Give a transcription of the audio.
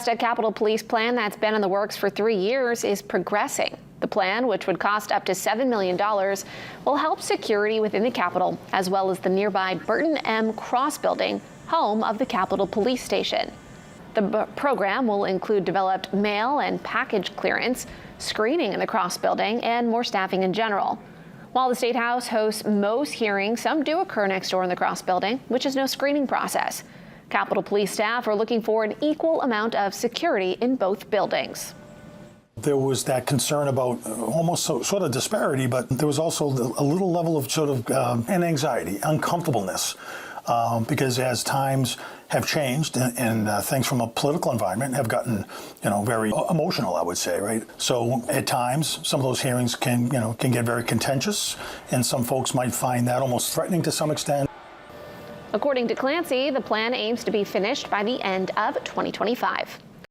a Capitol Police plan that's been in the works for 3 years is progressing. The plan, which would cost up to $7 million, will help security within the Capitol, as well as the nearby Burton M. Cross building, home of the Capitol Police Station. The program will include developed mail and package clearance, screening in the Cross building, and more staffing in general. While the State House hosts most hearings, some do occur next door in the Cross building, which is no screening process. Capitol Police staff are looking for an equal amount of security in both buildings. There was that concern about almost sort of disparity, but there was also a little level of sort of an anxiety, uncomfortableness, because as times have changed and things from a political environment have gotten, very emotional, I would say, right? So at times, some of those hearings can get very contentious, and some folks might find that almost threatening to some extent. According to Clancy, the plan aims to be finished by the end of 2025.